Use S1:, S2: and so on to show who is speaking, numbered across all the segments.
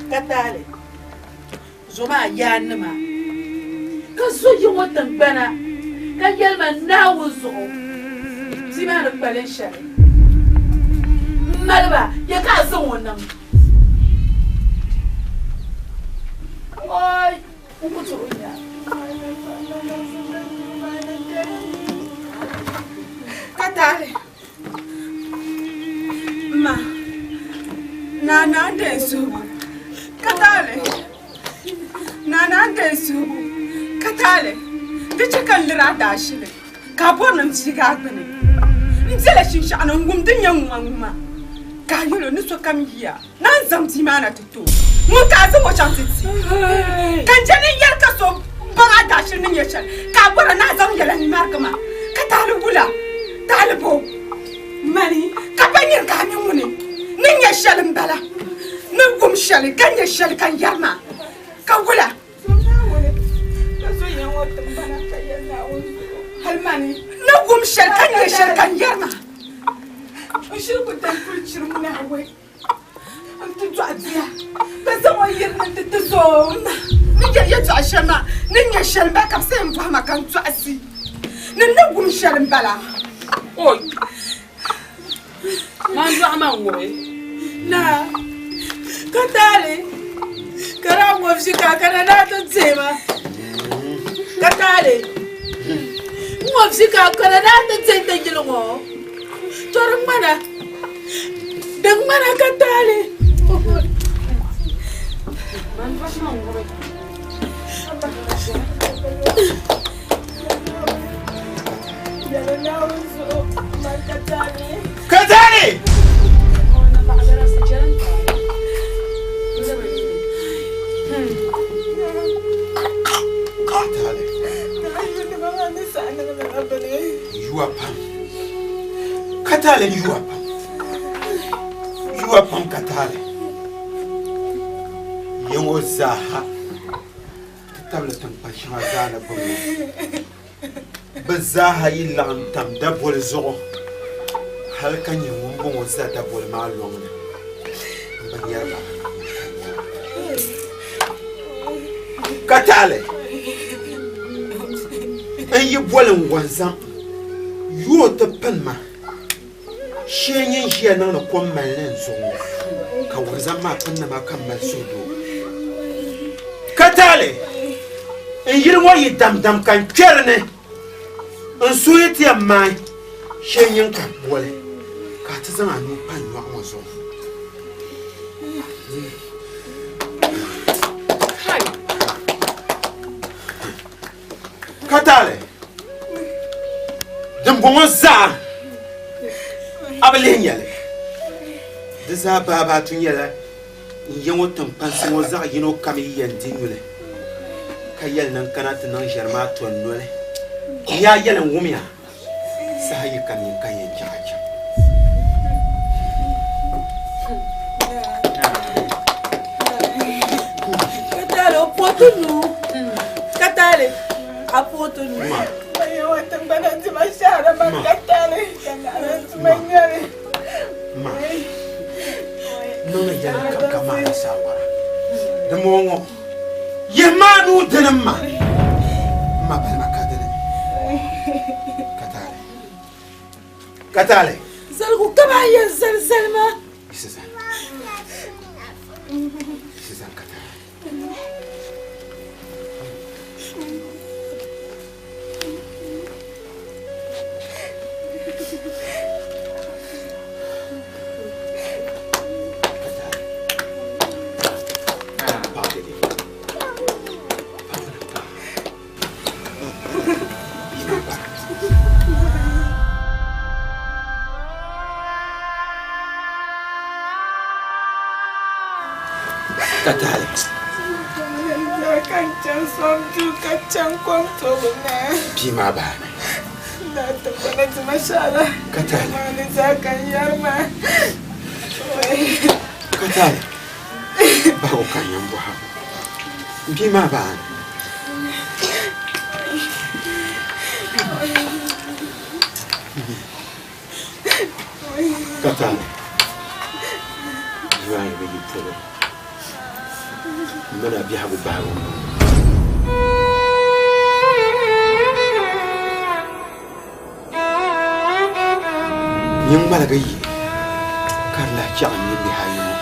S1: Katale. Zoma yanma. Kaso yi watan bana. Kan yalma na wuzo. Zima na balin shari. Malba ya ka san wannan. Oi, uku tsoya.
S2: Katale. Ma. Nana Desu. Katale. Nana Desu. Katale. Dice kan lira da shi ne. Ka bonan ci ga gane. Nzela shin sha anan gumdin yan mama. Ka yiro ni so kam hiya. Nan zamti mana tutu. Mun ka zo wacan titi. Kan janin yar ka so ba da shi nin yashan. Ka bora na zam yala ni markama. Katale gula. Talbo. Mani ka banyin ka ni muni. Nin yashan bala. Nin gum shali kan yashan kan yarma. Ka gula. Halmani, na gum shirkan yarma. Ushir ku tan kulcir muna hawe. An tuju aziya. Ba zama yarman da ta zo. Ni ya tu ashama, nin ya shalba ka sai mu fahama kan tu asi. Nin na gum shalin bala.
S1: Oi. Man zo aman woy. Na. Katale. Kara mo fika kana na to tsema. Katale. Mo fika kana na to tsenta gilongo. Torong mana. Dang mana Katale. Man pas mo woy.
S3: Katale! Katale, you are pam Katale. Young Zaha. Tableton Pashazana Bono. Bazaha ilantam double zo. How can you move that double malong? Katale. And you boiling one some. You are the penma. Shenyan here none upon my lens. Kawazama Panama come my sudo. Katale. And you know why you damn can carry. And sweet your mind. Shenyan can boil. Catazan and no pan was off. Katale. Dumboza Abelinyale. This are Baba Tunyela. Yamotum Pansamoza, you know, Camille and Dinule. Kayel and Kanat and Germa to a Nule. Ya yell and Wumia. Sahayi can you can charge.
S1: Katale, Potunu. Katale. Apoto ni.
S2: Ayo tambana timashara makatale kana tumanyare.
S3: Ma. No me jana kamana sawara. Demongo. Yemanu denema. Ma bana kadene. Katale. Katale.
S1: Zalgu kama ya zalzalma.
S3: Isizan. Isizan Katale. Katale.
S2: Kancan somju kacang kwam to bana.
S3: Pima bana.
S2: Na tambana timashara.
S3: Katale.
S2: Mani zakan yarma.
S3: Katale. Bago kanyang buha. Pima bana. Katale. Joan be you put it. Mana bi habu bawo. Yung malagay Carla siya ang nibihay mo.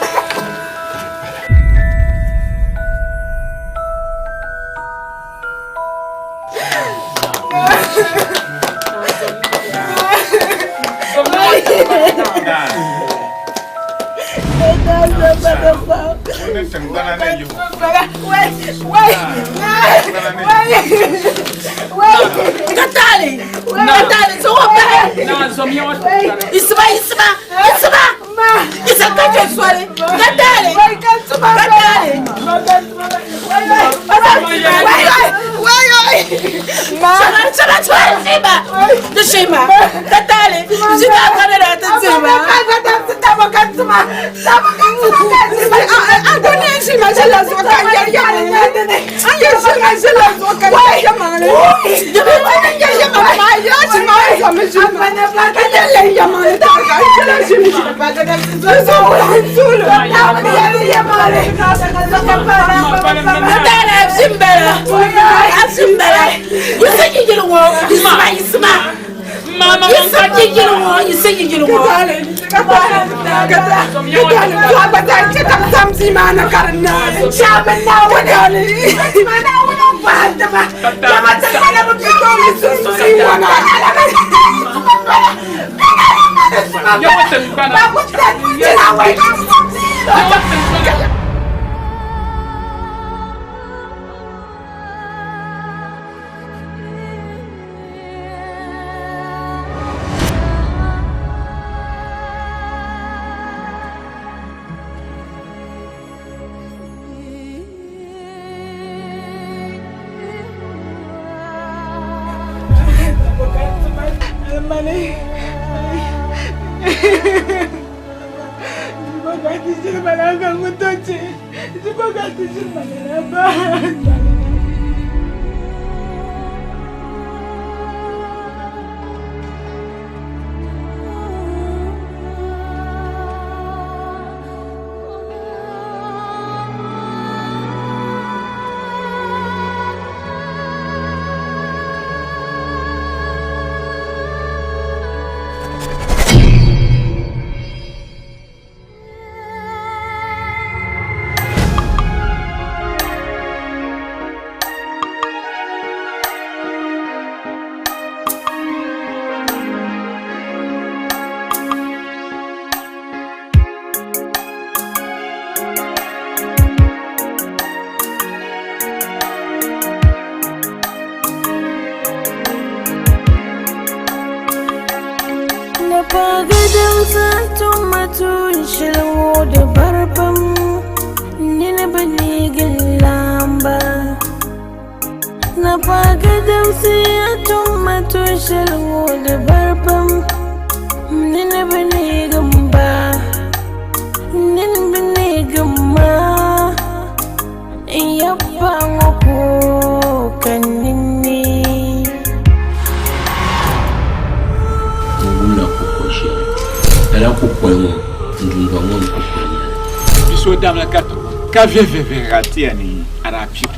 S4: Kavye ratiani arapiku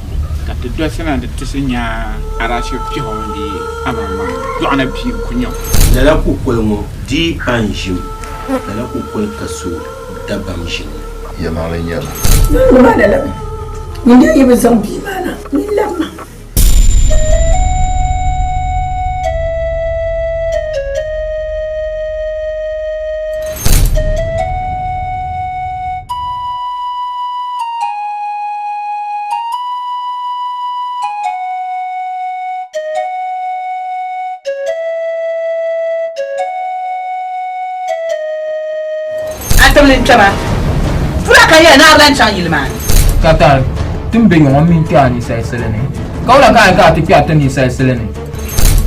S4: kati dosena de tisinya arashi pihondi amama yona bi kunyo
S3: dala ku kwelmo di anjim dala ku kwel kaso dabamjim
S5: ya malanya
S1: ma dala ni ne yebe zambi bana ni lamma
S6: Chama. Fura kaya na ran chan yilman.
S7: Katal, tumbe ngom min ni sai selene. Kaula ka ti pya ni sai selene.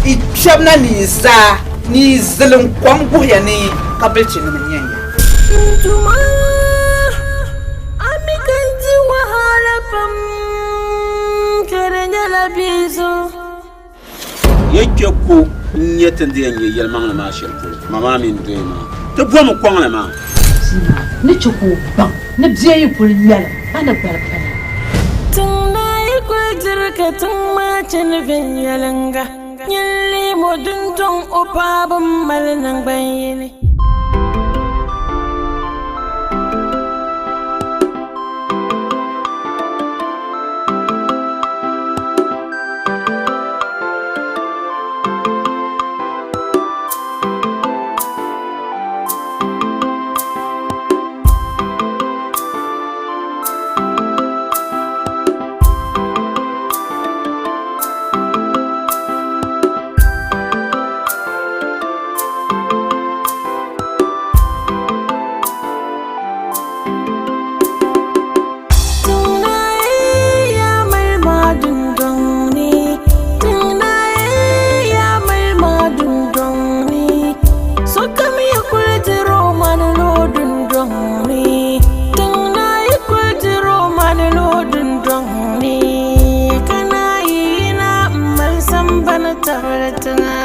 S6: I chabna ni za ni zelun kwambu ya ni kabelchi ni manyanya.
S8: Tuma amikanji wahala pam kerenya la bizo.
S3: Yake ko nyetan de yanye yelman na ma shirku. Mama min de ma. To bo mo kwang na ma.
S1: Ni chuku bang
S5: ni bia yi kuli nyɛla ana gbalipana
S8: Tuna yi kultirka tun macin vinyalinga Yalli modun ton upabin malnan bayani Tana